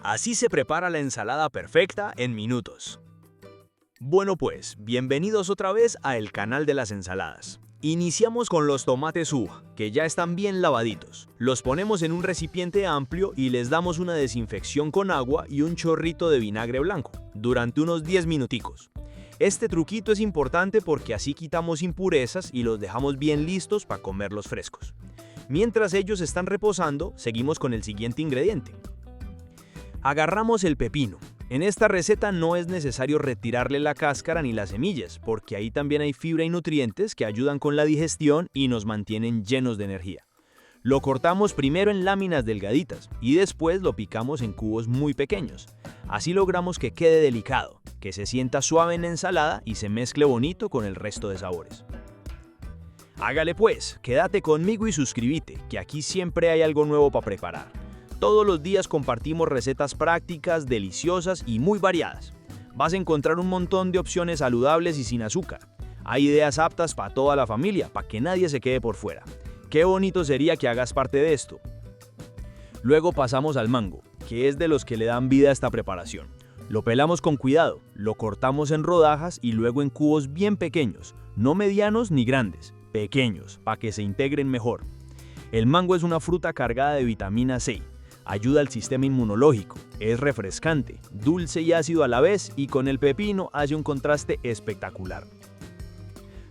Así se prepara la ensalada perfecta en minutos. Bueno pues, bienvenidos otra vez a el canal de las ensaladas. Iniciamos con los tomates uva, que ya están bien lavaditos. Los ponemos en un recipiente amplio y les damos una desinfección con agua y un chorrito de vinagre blanco, durante unos 10 minuticos. Este truquito es importante porque así quitamos impurezas y los dejamos bien listos para comerlos frescos. Mientras ellos están reposando, seguimos con el siguiente ingrediente. Agarramos el pepino. En esta receta no es necesario retirarle la cáscara ni las semillas, porque ahí también hay fibra y nutrientes que ayudan con la digestión y nos mantienen llenos de energía. Lo cortamos primero en láminas delgaditas y después lo picamos en cubos muy pequeños. Así logramos que quede delicado, que se sienta suave en la ensalada y se mezcle bonito con el resto de sabores. Hágale pues, quédate conmigo y suscríbete, que aquí siempre hay algo nuevo para preparar. Todos los días compartimos recetas prácticas, deliciosas y muy variadas. Vas a encontrar un montón de opciones saludables y sin azúcar. Hay ideas aptas para toda la familia, para que nadie se quede por fuera. Qué bonito sería que hagas parte de esto. Luego pasamos al mango, que es de los que le dan vida a esta preparación. Lo pelamos con cuidado, lo cortamos en rodajas y luego en cubos bien pequeños, no medianos ni grandes, pequeños, para que se integren mejor. El mango es una fruta cargada de vitamina C. Ayuda al sistema inmunológico, es refrescante, dulce y ácido a la vez y con el pepino hace un contraste espectacular.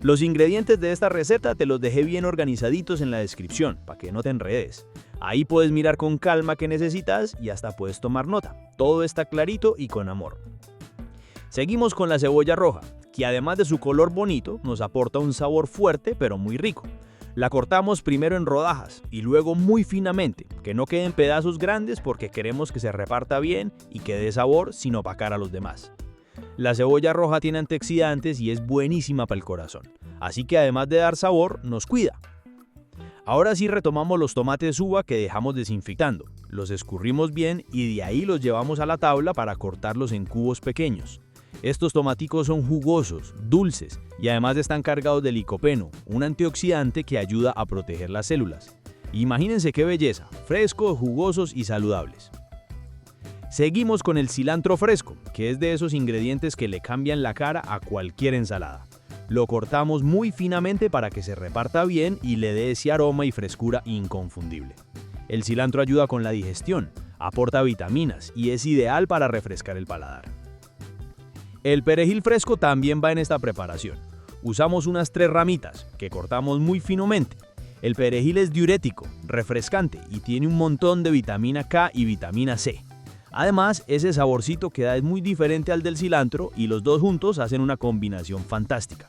Los ingredientes de esta receta te los dejé bien organizaditos en la descripción para que no te enredes. Ahí puedes mirar con calma qué necesitas y hasta puedes tomar nota. Todo está clarito y con amor. Seguimos con la cebolla roja, que además de su color bonito nos aporta un sabor fuerte pero muy rico. La cortamos primero en rodajas y luego muy finamente, que no queden pedazos grandes porque queremos que se reparta bien y que dé sabor sin opacar a los demás. La cebolla roja tiene antioxidantes y es buenísima para el corazón, así que además de dar sabor, nos cuida. Ahora sí retomamos los tomates uva que dejamos desinfectando, los escurrimos bien y de ahí los llevamos a la tabla para cortarlos en cubos pequeños. Estos tomaticos son jugosos, dulces y además están cargados de licopeno, un antioxidante que ayuda a proteger las células. Imagínense qué belleza, frescos, jugosos y saludables. Seguimos con el cilantro fresco, que es de esos ingredientes que le cambian la cara a cualquier ensalada. Lo cortamos muy finamente para que se reparta bien y le dé ese aroma y frescura inconfundible. El cilantro ayuda con la digestión, aporta vitaminas y es ideal para refrescar el paladar. El perejil fresco también va en esta preparación. Usamos unas 3 ramitas que cortamos muy finamente. El perejil es diurético, refrescante y tiene un montón de vitamina K y vitamina C. Además, ese saborcito que da es muy diferente al del cilantro y los dos juntos hacen una combinación fantástica.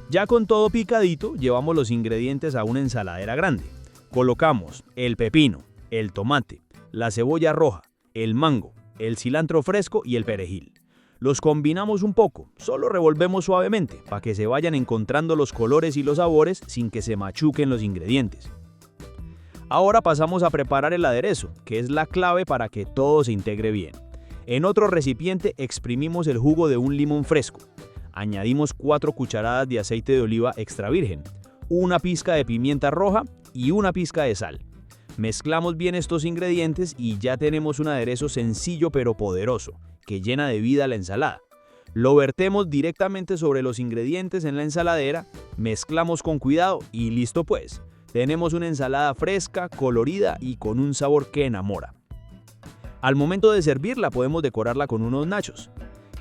Ya con todo picadito, llevamos los ingredientes a una ensaladera grande. Colocamos el pepino, el tomate, la cebolla roja, el mango, el cilantro fresco y el perejil. Los combinamos un poco, solo revolvemos suavemente para que se vayan encontrando los colores y los sabores sin que se machuquen los ingredientes. Ahora pasamos a preparar el aderezo, que es la clave para que todo se integre bien. En otro recipiente exprimimos el jugo de un limón fresco. Añadimos 4 cucharadas de aceite de oliva extra virgen, una pizca de pimienta roja y una pizca de sal. Mezclamos bien estos ingredientes y ya tenemos un aderezo sencillo pero poderoso, que llena de vida la ensalada. Lo vertemos directamente sobre los ingredientes en la ensaladera, mezclamos con cuidado y listo pues. Tenemos una ensalada fresca, colorida y con un sabor que enamora. Al momento de servirla podemos decorarla con unos nachos.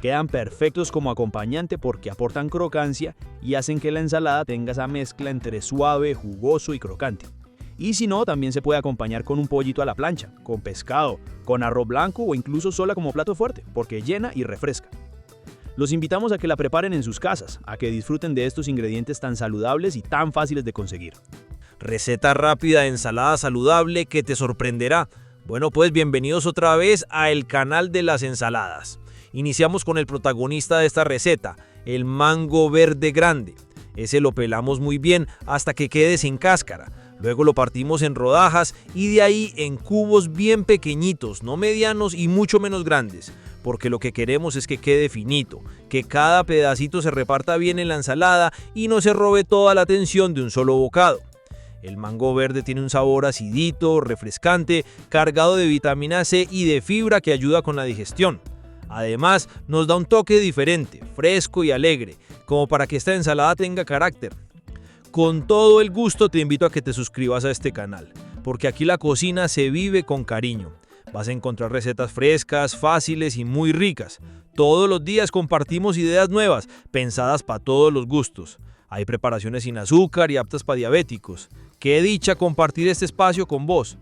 Quedan perfectos como acompañante porque aportan crocancia y hacen que la ensalada tenga esa mezcla entre suave, jugoso y crocante. Y si no, también se puede acompañar con un pollito a la plancha, con pescado, con arroz blanco o incluso sola como plato fuerte, porque llena y refresca. Los invitamos a que la preparen en sus casas, a que disfruten de estos ingredientes tan saludables y tan fáciles de conseguir. Receta rápida de ensalada saludable que te sorprenderá. Bueno, pues bienvenidos otra vez a el canal de las ensaladas. Iniciamos con el protagonista de esta receta, el mango verde grande. Ese lo pelamos muy bien hasta que quede sin cáscara. Luego lo partimos en rodajas y de ahí en cubos bien pequeñitos, no medianos y mucho menos grandes, porque lo que queremos es que quede finito, que cada pedacito se reparta bien en la ensalada y no se robe toda la atención de un solo bocado. El mango verde tiene un sabor acidito, refrescante, cargado de vitamina C y de fibra que ayuda con la digestión. Además, nos da un toque diferente, fresco y alegre, como para que esta ensalada tenga carácter. Con todo el gusto te invito a que te suscribas a este canal, porque aquí la cocina se vive con cariño. Vas a encontrar recetas frescas, fáciles y muy ricas. Todos los días compartimos ideas nuevas, pensadas para todos los gustos. Hay preparaciones sin azúcar y aptas para diabéticos. ¡Qué dicha compartir este espacio con vos!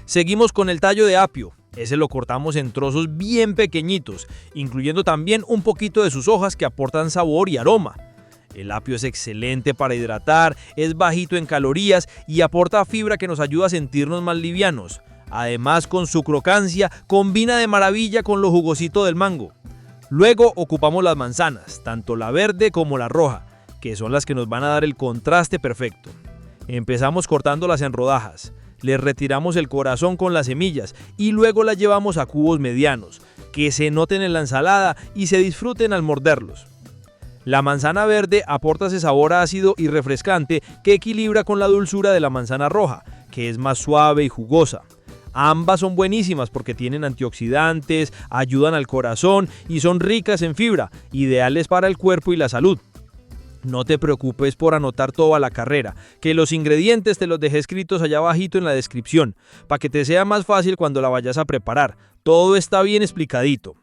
Seguimos con el tallo de apio. Ese lo cortamos en trozos bien pequeñitos, incluyendo también un poquito de sus hojas que aportan sabor y aroma. El apio es excelente para hidratar, es bajito en calorías y aporta fibra que nos ayuda a sentirnos más livianos. Además, con su crocancia, combina de maravilla con lo jugosito del mango. Luego ocupamos las manzanas, tanto la verde como la roja, que son las que nos van a dar el contraste perfecto. Empezamos cortándolas en rodajas. Les retiramos el corazón con las semillas y luego las llevamos a cubos medianos, que se noten en la ensalada y se disfruten al morderlos. La manzana verde aporta ese sabor ácido y refrescante que equilibra con la dulzura de la manzana roja, que es más suave y jugosa. Ambas son buenísimas porque tienen antioxidantes, ayudan al corazón y son ricas en fibra, ideales para el cuerpo y la salud. No te preocupes por anotar toda la carrera, que los ingredientes te los dejé escritos allá abajito en la descripción, para que te sea más fácil cuando la vayas a preparar. Todo está bien explicadito.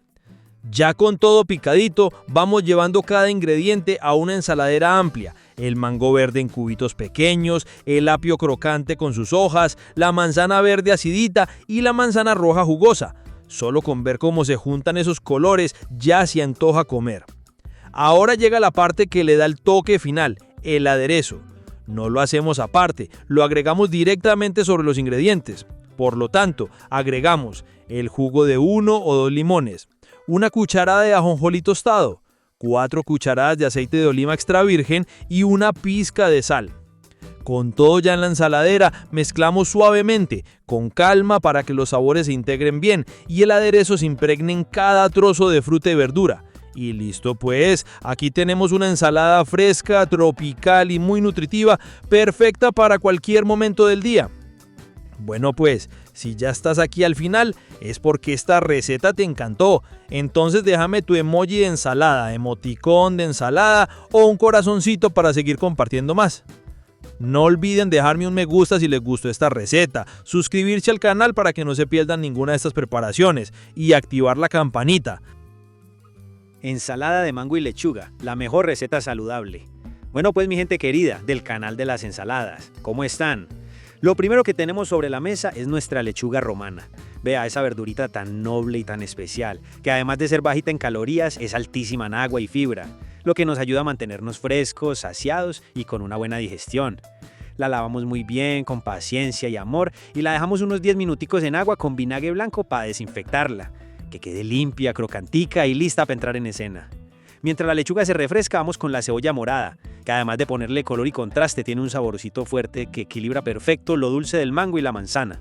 Ya con todo picadito, vamos llevando cada ingrediente a una ensaladera amplia. El mango verde en cubitos pequeños, el apio crocante con sus hojas, la manzana verde acidita y la manzana roja jugosa. Solo con ver cómo se juntan esos colores ya se antoja comer. Ahora llega la parte que le da el toque final, el aderezo. No lo hacemos aparte, lo agregamos directamente sobre los ingredientes. Por lo tanto, agregamos el jugo de 1 o 2 limones, una cucharada de ajonjolí tostado, 4 cucharadas de aceite de oliva extra virgen y una pizca de sal. Con todo ya en la ensaladera, mezclamos suavemente, con calma para que los sabores se integren bien y el aderezo se impregne en cada trozo de fruta y verdura. Y listo pues, aquí tenemos una ensalada fresca, tropical y muy nutritiva, perfecta para cualquier momento del día. Bueno pues, si ya estás aquí al final, es porque esta receta te encantó. Entonces déjame tu emoji de ensalada, emoticón de ensalada o un corazoncito para seguir compartiendo más. No olviden dejarme un me gusta si les gustó esta receta, suscribirse al canal para que no se pierdan ninguna de estas preparaciones y activar la campanita. Ensalada de mango y lechuga, la mejor receta saludable. Bueno pues mi gente querida del canal de las ensaladas, ¿cómo están? Lo primero que tenemos sobre la mesa es nuestra lechuga romana. Vea esa verdurita tan noble y tan especial, que además de ser bajita en calorías, es altísima en agua y fibra, lo que nos ayuda a mantenernos frescos, saciados y con una buena digestión. La lavamos muy bien, con paciencia y amor, y la dejamos unos 10 minuticos en agua con vinagre blanco para desinfectarla, que quede limpia, crocantica y lista para entrar en escena. Mientras la lechuga se refresca, vamos con la cebolla morada, que además de ponerle color y contraste, tiene un saborcito fuerte que equilibra perfecto lo dulce del mango y la manzana.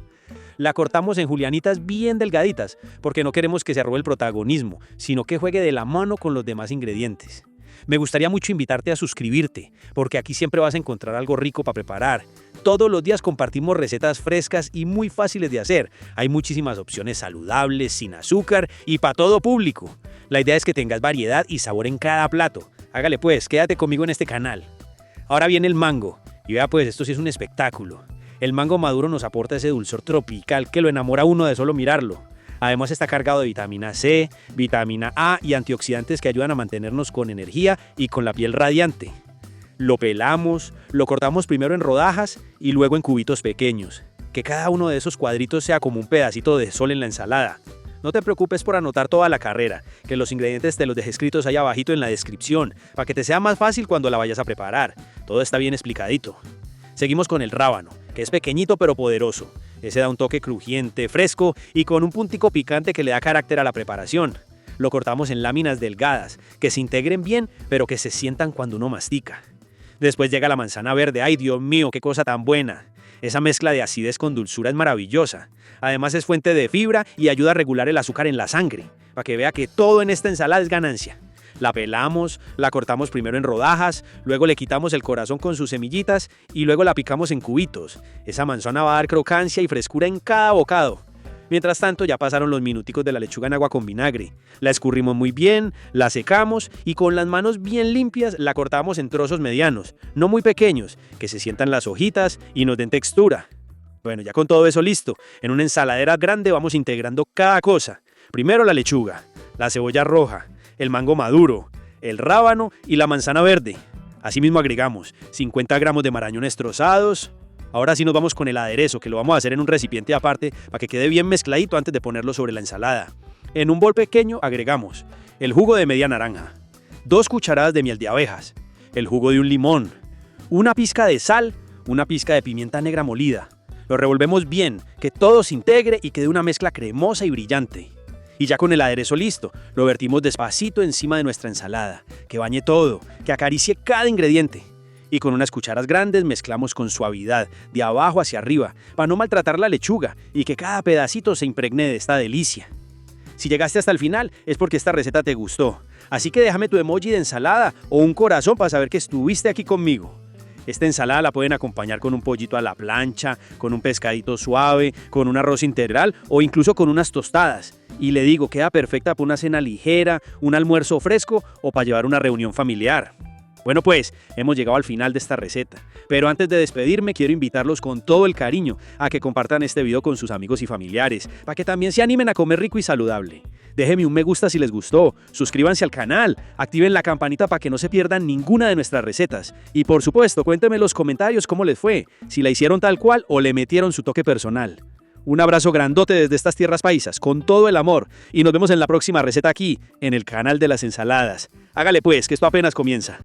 La cortamos en julianitas bien delgaditas, porque no queremos que se robe el protagonismo, sino que juegue de la mano con los demás ingredientes. Me gustaría mucho invitarte a suscribirte, porque aquí siempre vas a encontrar algo rico para preparar. Todos los días compartimos recetas frescas y muy fáciles de hacer. Hay muchísimas opciones saludables, sin azúcar y para todo público. La idea es que tengas variedad y sabor en cada plato. Hágale pues, quédate conmigo en este canal. Ahora viene el mango. Y vea pues, esto sí es un espectáculo. El mango maduro nos aporta ese dulzor tropical que lo enamora a uno de solo mirarlo. Además está cargado de vitamina C, vitamina A y antioxidantes que ayudan a mantenernos con energía y con la piel radiante. Lo pelamos, lo cortamos primero en rodajas y luego en cubitos pequeños. Que cada uno de esos cuadritos sea como un pedacito de sol en la ensalada. No te preocupes por anotar toda la carrera, que los ingredientes te los dejé escritos ahí abajito en la descripción, para que te sea más fácil cuando la vayas a preparar. Todo está bien explicadito. Seguimos con el rábano, que es pequeñito pero poderoso. Ese da un toque crujiente, fresco y con un puntico picante que le da carácter a la preparación. Lo cortamos en láminas delgadas, que se integren bien, pero que se sientan cuando uno mastica. Después llega la manzana verde. ¡Ay, Dios mío, qué cosa tan buena! Esa mezcla de acidez con dulzura es maravillosa. Además es fuente de fibra y ayuda a regular el azúcar en la sangre, para que vea que todo en esta ensalada es ganancia. La pelamos, la cortamos primero en rodajas, luego le quitamos el corazón con sus semillitas y luego la picamos en cubitos. Esa manzana va a dar crocancia y frescura en cada bocado. Mientras tanto, ya pasaron los minuticos de la lechuga en agua con vinagre. La escurrimos muy bien, la secamos y con las manos bien limpias la cortamos en trozos medianos, no muy pequeños, que se sientan las hojitas y nos den textura. Bueno, ya con todo eso listo, en una ensaladera grande vamos integrando cada cosa. Primero la lechuga, la cebolla roja, el mango maduro, el rábano y la manzana verde. Asimismo agregamos 50 gramos de marañones trozados. Ahora sí nos vamos con el aderezo, que lo vamos a hacer en un recipiente aparte para que quede bien mezcladito antes de ponerlo sobre la ensalada. En un bol pequeño agregamos el jugo de media naranja, 2 cucharadas de miel de abejas, el jugo de un limón, una pizca de sal, una pizca de pimienta negra molida. Lo revolvemos bien, que todo se integre y quede una mezcla cremosa y brillante. Y ya con el aderezo listo, lo vertimos despacito encima de nuestra ensalada, que bañe todo, que acaricie cada ingrediente. Y con unas cucharas grandes mezclamos con suavidad, de abajo hacia arriba, para no maltratar la lechuga y que cada pedacito se impregne de esta delicia. Si llegaste hasta el final es porque esta receta te gustó, así que déjame tu emoji de ensalada o un corazón para saber que estuviste aquí conmigo. Esta ensalada la pueden acompañar con un pollito a la plancha, con un pescadito suave, con un arroz integral o incluso con unas tostadas. Y le digo, queda perfecta para una cena ligera, un almuerzo fresco o para llevar una reunión familiar. Bueno pues, hemos llegado al final de esta receta, pero antes de despedirme quiero invitarlos con todo el cariño a que compartan este video con sus amigos y familiares, para que también se animen a comer rico y saludable. Déjenme un me gusta si les gustó, suscríbanse al canal, activen la campanita para que no se pierdan ninguna de nuestras recetas. Y por supuesto, cuéntenme en los comentarios cómo les fue, si la hicieron tal cual o le metieron su toque personal. Un abrazo grandote desde estas tierras paisas, con todo el amor, y nos vemos en la próxima receta aquí, en el canal de las ensaladas. Hágale pues, que esto apenas comienza.